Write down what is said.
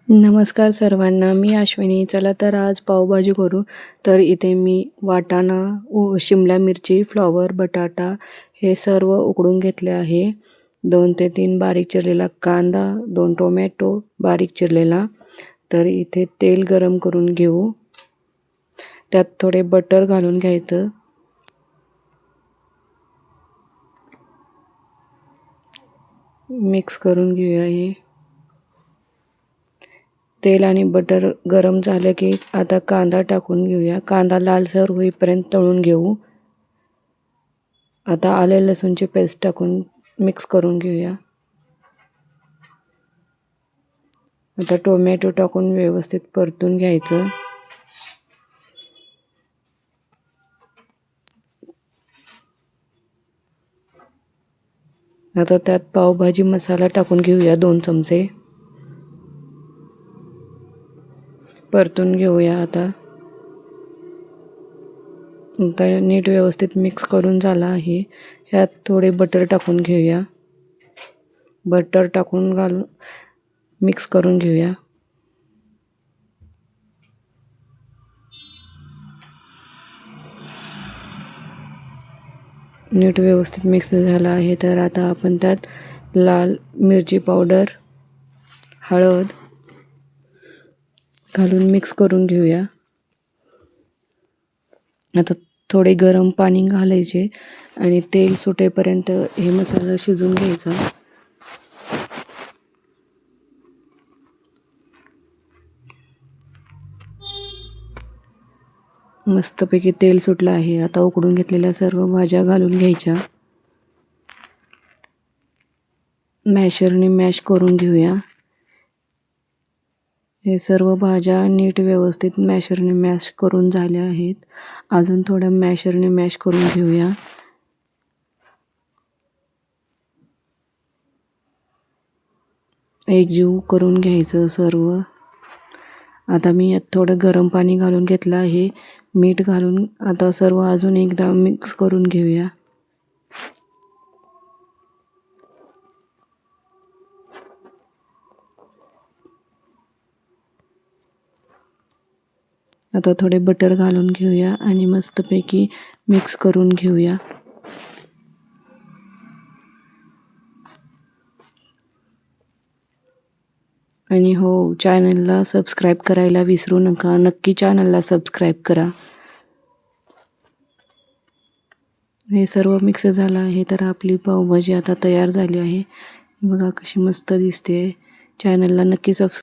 नमस्कार सर्वांना, मी अश्विनी. चला तर आज पावभाजी करू. तर इथे मी वाटाणा, शिमला मिरची, फ्लॉवर, बटाटा हे सर्व उकडून घेतले आहे. 2 ते 3 बारीक चिरलेला कांदा, 2 टोमॅटो बारीक चिरलेला. तर इथे तेल गरम करून घेऊ. त्यात थोडे बटर घालून घ्यायचं. मिक्स करून घेऊया हे. तेल आणि बटर गरम झालं की आता कांदा टाकून घेऊया. कांदा लालसर होईपर्यंत तळून घेऊ. आता आले लसूणची पेस्ट टाकून मिक्स करून घेऊया. आता टोमॅटो टाकून व्यवस्थित परतून घ्यायचं. आता त्यात पावभाजी मसाला टाकून घेऊया 2 चमचे. परतून घेऊया आता नीट व्यवस्थित मिक्स करून झाला आहे. ह्यात थोडे बटर टाकून घेऊया. बटर टाकून घालून मिक्स करून घेऊया. नीट व्यवस्थित मिक्स झाला आहे. तर आता आपण त्यात लाल मिरची पावडर, हळद घालून मिक्स करून घेऊया. आता थोडे गरम पाणी घालायचे आणि तेल सुटेपर्यंत हे मसाला शिजवून घ्यायचा. मस्तपैकी तेल सुटलं आहे. आता उकडून घेतलेल्या सर्व भाज्या घालून घ्यायच्या. मॅशरने मॅश करून घेऊया. हे सर्व भाज्या नीट व्यवस्थित मॅशरने मॅश करून झाल्या आहेत. अजून थोडं मॅशरने मॅश करून घेऊया. एकजीव करून घ्यायचं सर्व. आता मी यात थोडं गरम पाणी घालून घेतलं आहे. मीठ घालून आता सर्व अजून एकदा मिक्स करून घेऊया. आता थोडे बटर घालून घेऊया आणि मस्तपैकी मिक्स करून घेऊया. आणि हो, चॅनलला सबस्क्राईब करायला विसरू नका. नक्की चॅनलला सबस्क्राईब करा. हे सर्व मिक्स झालं आहे. तर आपली पावभाजी आता तयार झाली आहे. बघा कशी मस्त दिसते. चॅनलला नक्की सबस्क्राईब